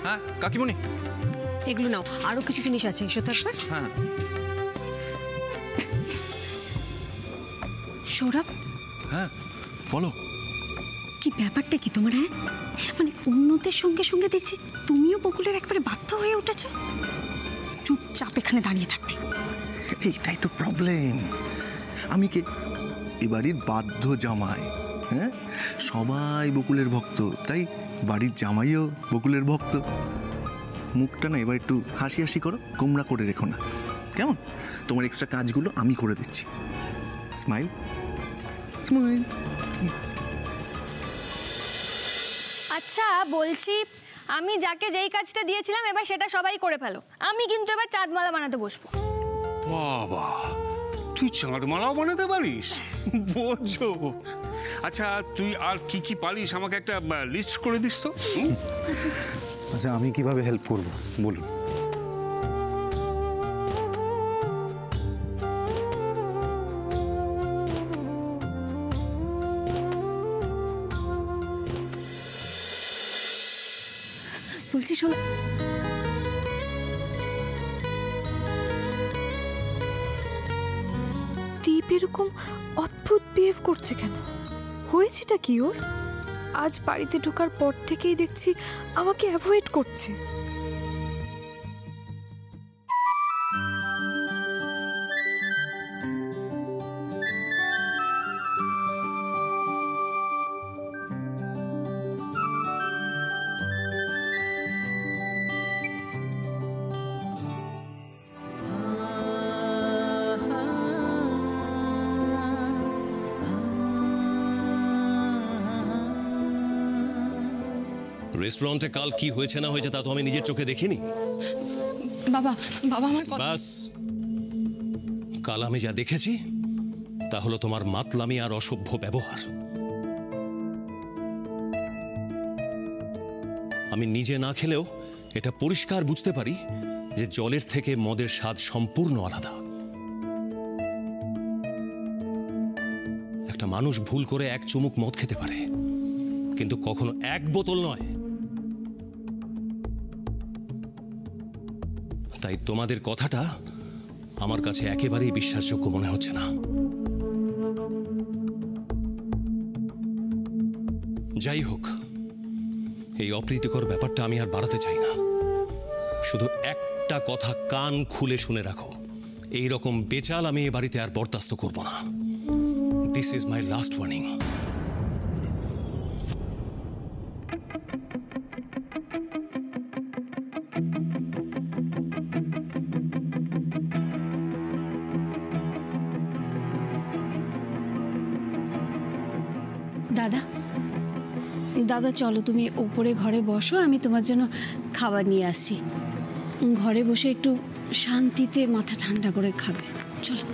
হ্যাঁ কাকিমণি, এগুলো নাও, আরো কিছু জিনিস আছে, এসো তো একবার। হ্যাঁ সৌরভ। হ্যাঁ বলো। কি ব্যাপারটা কি তোমার? হ্যাঁ মানে অন্যদের সঙ্গে সঙ্গে দেখছি তুমিও বকুলের একবারে বাধ্য হয়ে উঠেছ। চুপচাপ এখানে দাঁড়িয়ে থাকবে। এইটাই তো প্রবলেম। আমি কে? এ বাড়ির বাধ্য জামাই। হ্যাঁ সবাই বকুলের ভক্ত, তাই বাড়ির জামাইও বকুলের ভক্ত। মুখটা না এবার একটু হাসি হাসি করো, গোমরা করে রেখো না কেমন? তোমার এক্সট্রা কাজগুলো আমি করে দিচ্ছি। Smile smile. আচ্ছা বলছি, আমি যাকে যেই কাজটা দিয়েছিলাম এবার সেটা সবাই করে ফেলো। আমি কিন্তু এবার চাঁদমালা বানাতে বসবো। বাবা, তুই চাঁদমালাও বানাতে পারিস? বোঝো। আচ্ছা তুই আর কি কি পারিস আমাকে একটা লিস্ট করে দিস তো। আচ্ছা আমি কিভাবে হেল্প করব বলুন। বলছি শোনো, দীপ এরকম অদ্ভুত বিহেভ করছে কেন? হয়েছেটা কি ওর? আজ বাড়িতে ঢোকার পর থেকেই দেখছি আমাকে অ্যাভয়েড করছে। রেস্টুরেন্টে কাল কি হয়েছে না হয়েছে তা তো আমি নিজের চোখে দেখিনি। বাবা বাবা আমার বাস, কাল আমি যা দেখেছি তা হলো তোমার মাতলামি আর অসভ্য ব্যবহার। আমি নিজে না খেলেও এটা পরিষ্কার বুঝতে পারি যে জলের থেকে মদের স্বাদ সম্পূর্ণ আলাদা। একটা মানুষ ভুল করে এক চুমুক মদ খেতে পারে, কিন্তু কখনো এক বোতল নয়। তাই তোমাদের কথাটা আমার কাছে একেবারেই বিশ্বাসযোগ্য মনে হচ্ছে না। যাই হোক, এই অপ্রীতিকর ব্যাপারটা আমি আর বাড়াতে চাই না। শুধু একটা কথা কান খুলে শুনে রাখো, এই রকম বেচাল আমি এ বাড়িতে আর বরদাস্ত করব না। This is my last warning. দাদা দাদা চলো তুমি ওপরে ঘরে বসো, আমি তোমার জন্য খাবার নিয়ে আসছি। ঘরে বসে একটু শান্তিতে মাথা ঠান্ডা করে খাবে, চলো।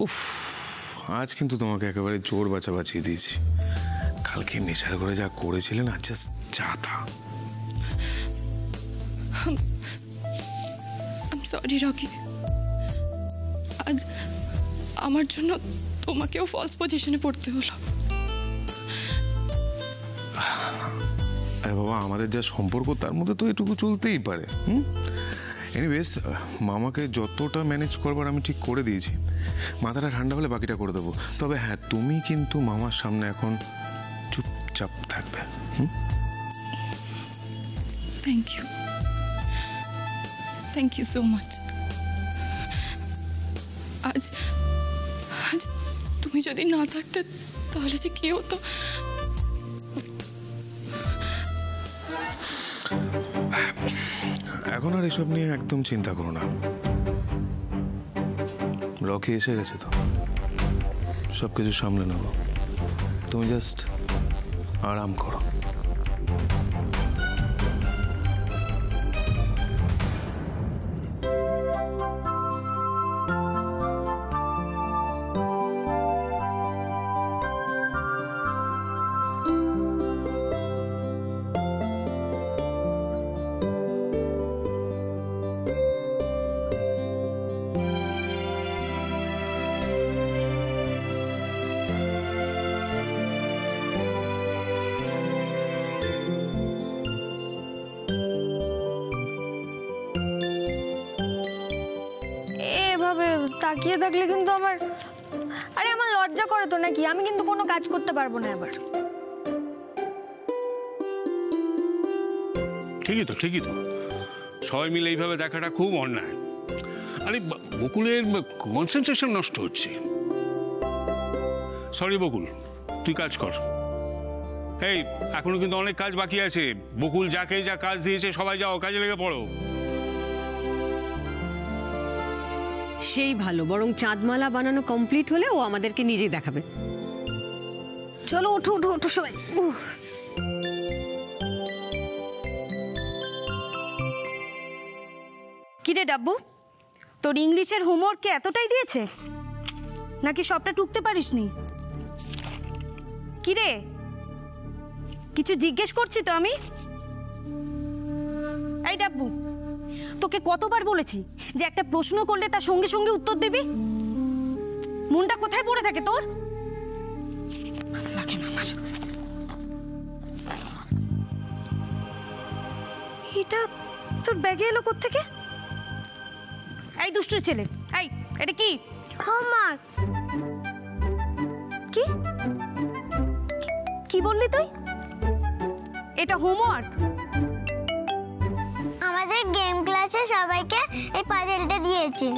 উফ, আজ কিন্তু তোমাকে একেবারে জোর বাঁচিয়ে দিয়েছি। কালকে নেশার করে যা করেছিলে না, জাস্ট যা তা। আই এম সরি রকি, আজ আমার জন্য তোমাকেও ফলস পজিশনে পড়তে হলো। আরে বাবা, আমাদের যা সম্পর্ক তার মধ্যে তো এটুকু চলতেই পারে। এনিওয়েজ, মামাকে যতটা ম্যানেজ করবার আমি ঠিক করে দিয়েছি। মাথাটা ঠান্ডা হলে বাকিটা করে দেবো। তবে হ্যাঁ, তুমি কিন্তু মামার সামনে এখন চুপচাপ থাকবে। Thank you so much. আজ তুমি যদি না থাকতে তাহলে যে কি হতো। এখন আর এসব নিয়ে একদম চিন্তা করো না। রকি এসে গেছে তো, সব কিছু সামলে নেব। তুমি জাস্ট আরাম করো। তাকিয়ে থাকলে কিন্তু আমার লজ্জা করে তো নাকি, আমি কিন্তু কোনো কাজ করতে পারবো না এবার। ঠিকই তো সবাই মিলে এইভাবে দেখাটা খুব অন্যায়। আরে বকুলের কনসেন্ট্রেশন নষ্ট হচ্ছে। সরি বকুল, তুই কাজ কর। এই এখনো কিন্তু অনেক কাজ বাকি আছে। বকুল যাকে যা কাজ দিয়েছে সবাই যাও, কাজে লেগে পড়ো। সেই ভালো, বরং চাঁদমালা বানানো কমপ্লিট হলে ও আমাদেরকে নিজেই দেখাবে। চলো ওঠো ওঠো ওঠো সবাই। কিরে ডাব্বু, তোর ইংলিশের হোমওয়ার্ক কি এতটাই দিয়েছে নাকি সবটা টুকতে পারিসনি? কিরে, কিছু জিজ্ঞেস করছি তো আমি। এই ডাব্বু, তোকে কতবার বলেছি যে একটা প্রশ্ন করলে তার সঙ্গে সঙ্গে উত্তর দিবি? মনটা কোথায় পড়ে থাকে তোর? লাগে না আমার। এটা তোর ব্যাগে এলো কোত্থেকে? এই দুষ্টু ছেলে, এই এটা কি? হোমওয়ার্ক। কি কি বললি তুই? এটা হোমওয়ার্ক? আমাদের গেম ক্লাসে সবাইকে এই পাজলটা দিয়েছে।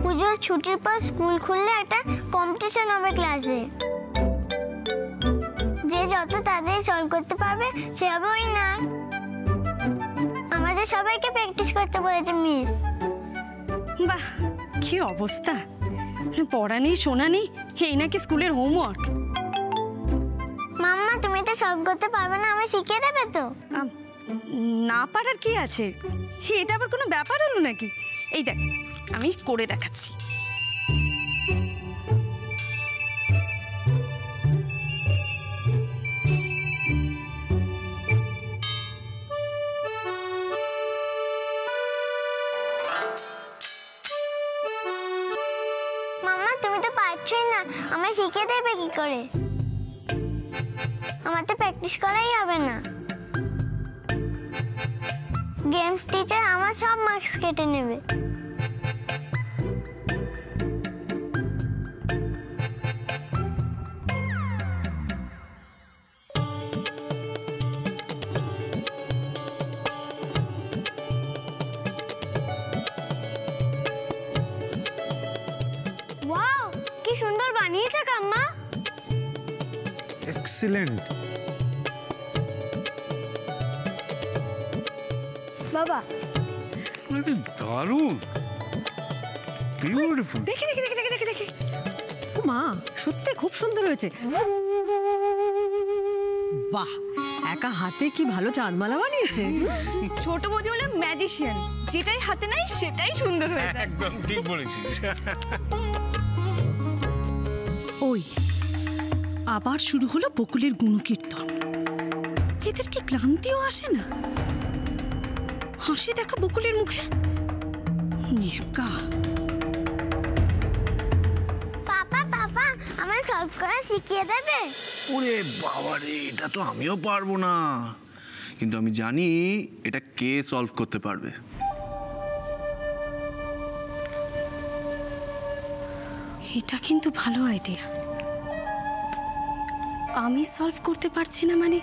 পুজোর ছুটির পর স্কুল খুললে একটা কম্পিটিশন হবে ক্লাসে। যে যত তাড়াতাড়ি সলভ করতে পারবে সে হবে উইনার। আমাদের সবাইকে প্র্যাকটিস করতে বলেছে মিস। বাহ, কি অবস্থা! পড়া নেই, শোনা নেই, এই নাকি স্কুলের হোমওয়ার্ক? মাম্মা, তুমি এটা সলভ করতে পারবে না, আমি শিখিয়ে দেবে তো? না পারার কি আছে? এটা আবার কোনো ব্যাপার হলো নাকি? এই দেখ, আমি করে দেখাচ্ছি। মাম্মা, তুমি তো পারছোই না, আমায় শিখিয়ে দেবে কি করে? আমার তো প্র্যাকটিস করাই হবে না। গেমস টিচার আমার সব মার্কস কেটে নেবে। ওয়াও, কি সুন্দর বানিয়েছে কাম্মা। এক্সিলেন্ট। বাবা, দারুণ, বিউটিফুল। দেখে দেখে দেখে দেখে দেখে দেখে মা, সত্যি খুব সুন্দর হয়েছে। বাহ, একা হাতে কি ভালো চাঁদমালা বানিয়েছে। ছোট বৌদি হলো ম্যাজিশিয়ান, যেটাই হাতে নাই সেটাই সুন্দর হয়ে যায়। একদম ঠিক বলেছিস। ওই আবার শুরু হলো বকুলের গুণকীর্তন। এদের কি ক্লান্তিও আসে না? হাসি দেখা বকুলের মুখে। নেকা। পাপা পাপা, আমায় সলভ করা শিখিয়ে দেবে? ওরে বাবা রে, এটা তো আমিও পারবো না, কিন্তু আমি জানি এটা কে সলভ করতে পারবে। এটা কিন্তু ভালো আইডিয়া। আমি সলভ করতে পারছি না মানে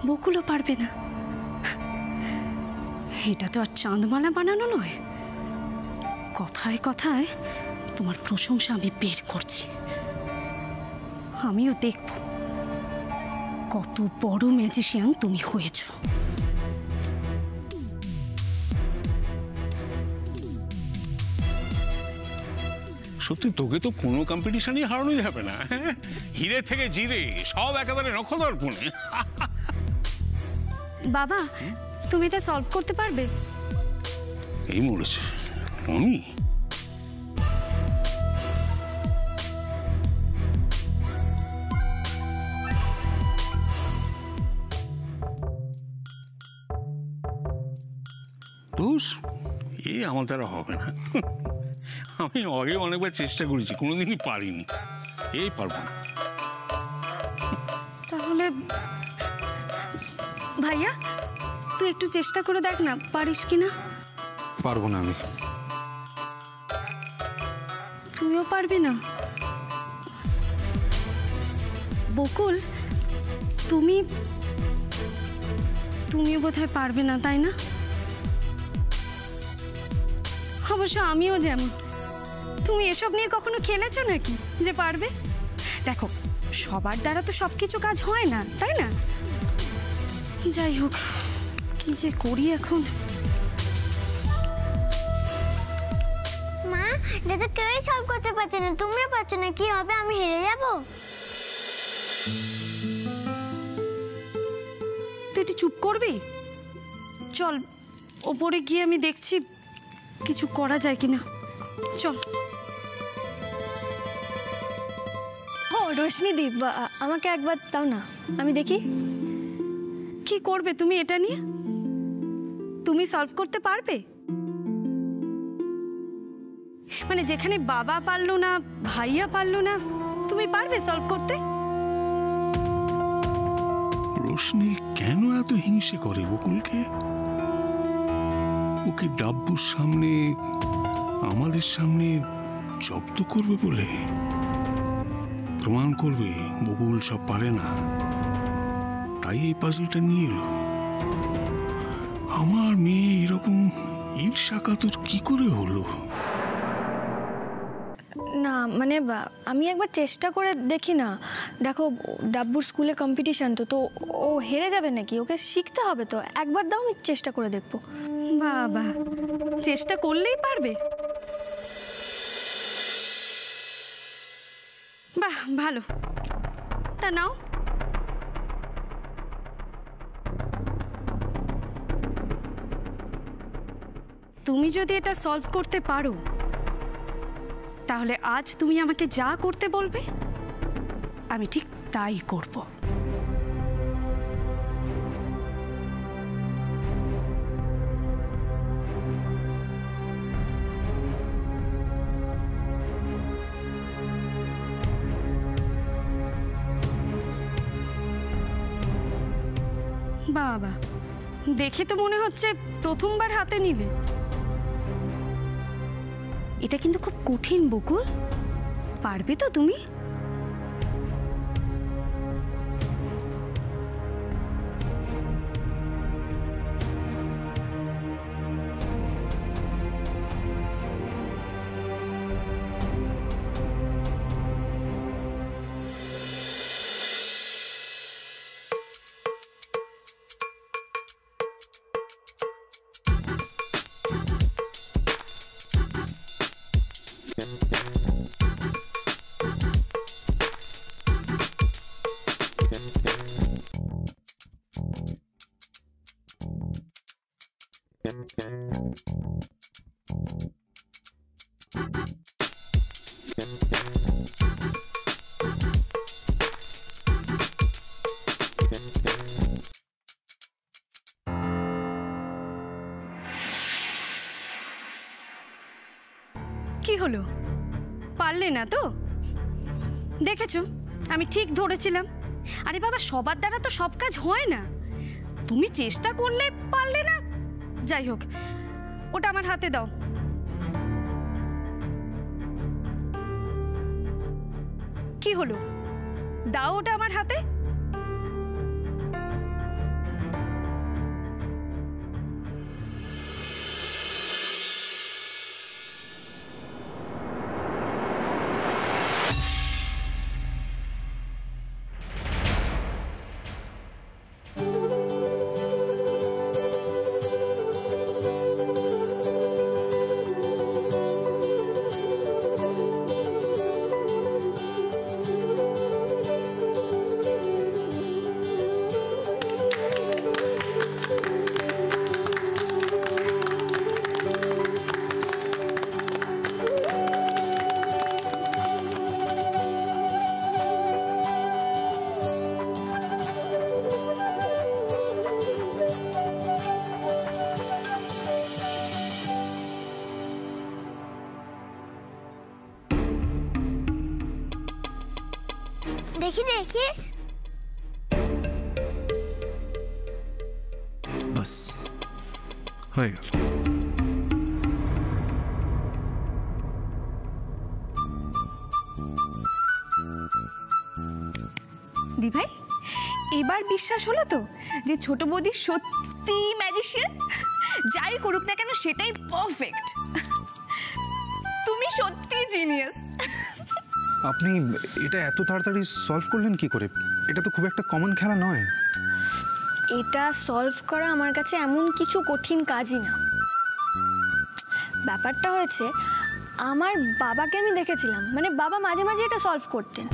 বকুলও পারবে না। এটা তো আর চাঁদমালা বানানো নয়। কথায় কথায় তোমার প্রশংসা আমি বের করছি। আমিও দেখব কত বড় ম্যাজিশিয়ান তুমি হয়েছ। সত্যি তোকে তো কোনো কম্পিটিশনই হারানো যাবে না। হিরে থেকে জিরে সব একেবারে নখদর্পণে। বাবা, তুমি এটা সলভ করতে পারবে? এই মরেছে আমি। দোষ এ আমার দ্বারা হবে না। আমি আগে অনেকবার চেষ্টা করেছি, কোনোদিনই পারিনি। এই পারবো না। তাহলে ভাইয়া, তুই একটু চেষ্টা করে দেখ না, পারিস কিনা। পারবো না আমি। তুমিও পারবে না? বকুল, তুমি বোধহয় পারবে না, তাই না? অবশ্য আমিও যেমন। তুমি এসব নিয়ে কখনো খেলেছো নাকি যে পারবে? দেখো, সবার দ্বারা তো সব কিছু কাজ হয় না, তাই না? যাই হোক, কি যে করি এখন। মা, এটা তো কেউই সলভ করতে পারছে না, তুমিও পারছো না, কি হবে? আমি হেরে যাব? তুই একটু চুপ করবি? চল ওপরে গিয়ে আমি দেখছি কিছু করা যায় কিনা। চল। ও রোশনি দি, আমাকে একবার দাও না, আমি দেখি। কি করবে তুমি এটা নিয়ে? তুমি সলভ করতে পারবে? মানে যেখানে বাবা পারলো না, ভাইয়া পারলো না, তুমি পারবে সলভ করতে? রোশনি কেন এত হিংসে করে বকুলকে? ওকে ডাব্বুর সামনে, আমাদের সামনে জব্দ করবে বলে? প্রমাণ করবে বকুল সব পারে না, তাই এই পাজলটা নিয়ে এলো। আমার মেয়ে এরকম ঈর্ষা কাতর কি করে হলো? না মানে আমি একবার চেষ্টা করে দেখি না। দেখো, ডাব্বুর স্কুলে কম্পিটিশন, তো ও হেরে যাবে নাকি? ওকে শিখতে হবে তো। একবার দাও, আমি চেষ্টা করে দেখবো। বাবা, চেষ্টা করলেই পারবে? বাহ, ভালো। তা নাও। তুমি যদি এটা সলভ করতে পারো, তাহলে আজ তুমি আমাকে যা করতে বলবে আমি ঠিক তাই করব। বাবা, দেখে তো মনে হচ্ছে প্রথমবার হাতে নিলে। এটা কিন্তু খুব কঠিন বকুল, পারবে তো তুমি? কি হলো, পারলে না তো? দেখেছো, আমি ঠিক ধরেছিলাম। আরে বাবা, সবার দ্বারা তো সব কাজ হয় না। তুমি চেষ্টা করলে পারলে না। যাই হোক, ওটা আমার হাতে দাও। কি হলো, দাও ওটা আমার হাতে। দেখি দেখি। বাস হয়ে গেল। এবার বিশ্বাস হলো তো যে ছোট বৌদি সত্যি ম্যাজিশিয়ান? যাই করুক না কেন সেটাই পারফেক্ট। তুমি সত্যি জিনিয়াস। আপনি এটা এত তাড়াতাড়ি সলভ করলেন কি করে? এটা তো খুব একটা কমন খেলা নয়। এটা সলভ করা আমার কাছে এমন কিছু কঠিন কাজই না। ব্যাপারটা হয়েছে, আমার বাবাকে আমি দেখেছিলাম, মানে বাবা মাঝে মাঝে এটা সলভ করতেন।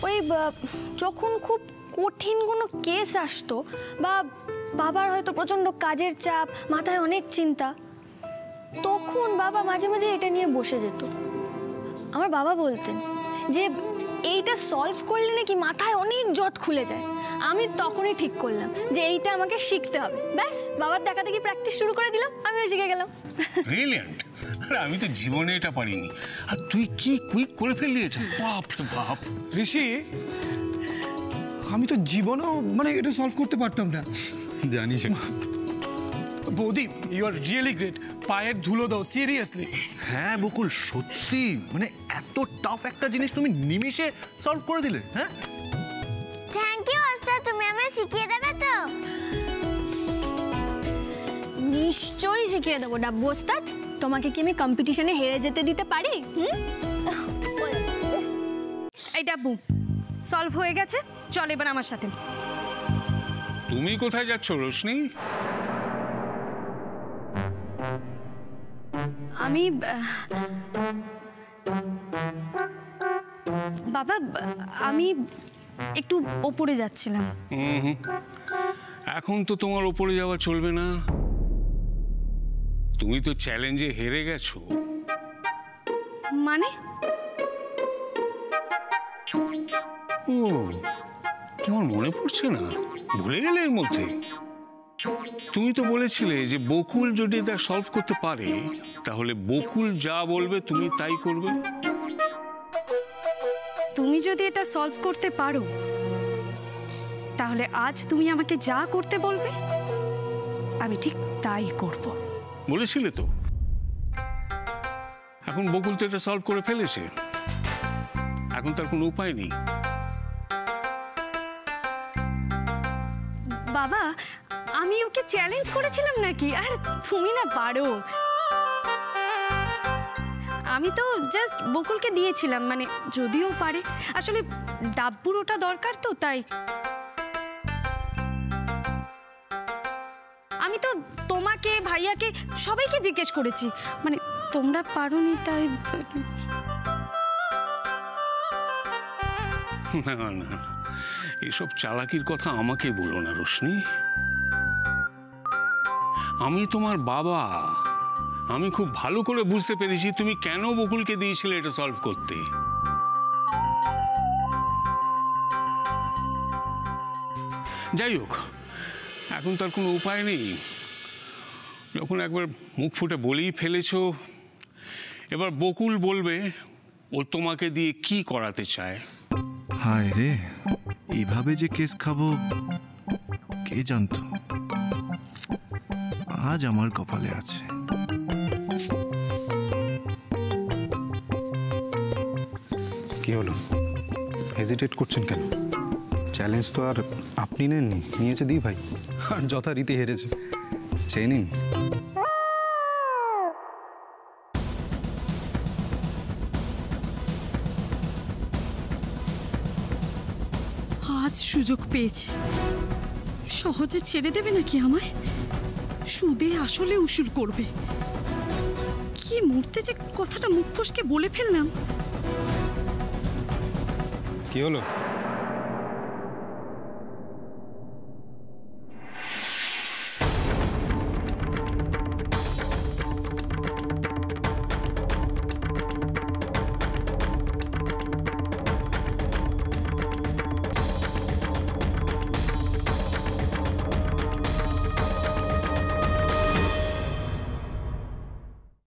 ওই যখন খুব কঠিন কোনো কেস আসতো বা বাবার হয়তো প্রচণ্ড কাজের চাপ, মাথায় অনেক চিন্তা, তখন বাবা মাঝে মাঝে এটা নিয়ে বসে যেত। আমার বাবা বলতেন যে এইটা সলভ করলে নাকি মাথায় অনেক জট খুলে যায়। আমি তখনই ঠিক করলাম যে এইটা আমাকে শিখতে হবে। ব্যাস, বাবার দেখা দেখি প্র্যাকটিস শুরু করে দিলাম, আমিও শিখে গেলাম। ব্রিলিয়ান্ট! আরে আমি তো জীবনে এটা পারিনি, আর তুই কি কুইক করে ফেললি এটা! বাপ রে বাপ! ঋষি, আমি তো জীবনেও মানে এটা সলভ করতে পারতাম না। জানিস বৌদি, ইউ আর রিয়েলি গ্রেট। পায়ের ধুলো দাও, সিরিয়াসলি। হ্যাঁ বকুল, সত্যি মানে এত টাফ একটা জিনিস তুমি নিমিষে সলভ করে দিলে। হ্যাঁ, থ্যাংক ইউ ওস্তাদ, তুমি আমায় শিখিয়ে দেবে তো? নিশ্চয়ই শিখিয়ে দেবো ডাব্বু ওস্তাদ। তোমাকে কি আমি কম্পিটিশনে হেরে যেতে দিতে পারি? এই ডাব্বু, সলভ হয়ে গেছে, চল এবার আমার সাথে। তুমি কোথায় যাচ্ছ রোশনি? আমি বাবা, আমি একটু ওপরে যাচ্ছিলাম। এখন তো তোমার ওপরে যাওয়া চলবে না, তুমি তো চ্যালেঞ্জে হেরে গেছো। মানে? ও, তোমার মনে পড়ছে না? ভুলে গেলে এর মধ্যে? তুমি তো বলেছিলে যে বকুল যদি এটা সলভ করতে পারে তাহলে বকুল যা বলবে তুমি তাই করবে। তুমি যদি এটা সলভ করতে পারো তাহলে আজ তুমি আমাকে যা করতে বলবে আমি ঠিক তাই করব। বলেছিলে তো। এখন বকুল তো এটা সলভ করে ফেলেছে, এখন তার কোনো উপায় নেই। বাবা, আমি ওকে চ্যালেঞ্জ করেছিলাম নাকি? আর তুমি না পারো। আমি তো জাস্ট বকুলকে দিয়েছিলাম, মানে যদিও পারে। আসলে ডাব্বুর ওটা দরকার তো, তাই। আমি তো তোমাকে, ভাইয়াকে, সবাইকে জিজ্ঞেস করেছি, মানে তোমরা পারোনি তাই। না না, এসব চালাকির কথা আমাকে বলো না রোশনি। আমি তোমার বাবা, আমি খুব ভালো করে বুঝতে পেরেছি তুমি কেন বকুলকে দিয়েছিলে এটা সলভ করতে। যাই হোক, এখন তার কোনো উপায় নেই। যখন একবার মুখ ফুটে বলেই ফেলেছো, এবার বকুল বলবে ও তোমাকে দিয়ে কি করাতে চায়। হায় রে, এইভাবে যে কেস খাবো কে জানতো। আজ আমার কপালে আছে। কি হলো, হেজিটেট করছেন কেন? চ্যালেঞ্জ তো আর আপনি নেননি, নিয়েছে দি ভাই, আর যথারীতি হেরেছে। চেয়ে নিন। আজ সুযোগ পেয়েছে, সহজে ছেড়ে দেবে নাকি আমায়? সুদে আসলে উসুল করবে। কি মুহূর্তে যে কথাটা মুখ ফসকে বলে ফেললাম। কি হলো?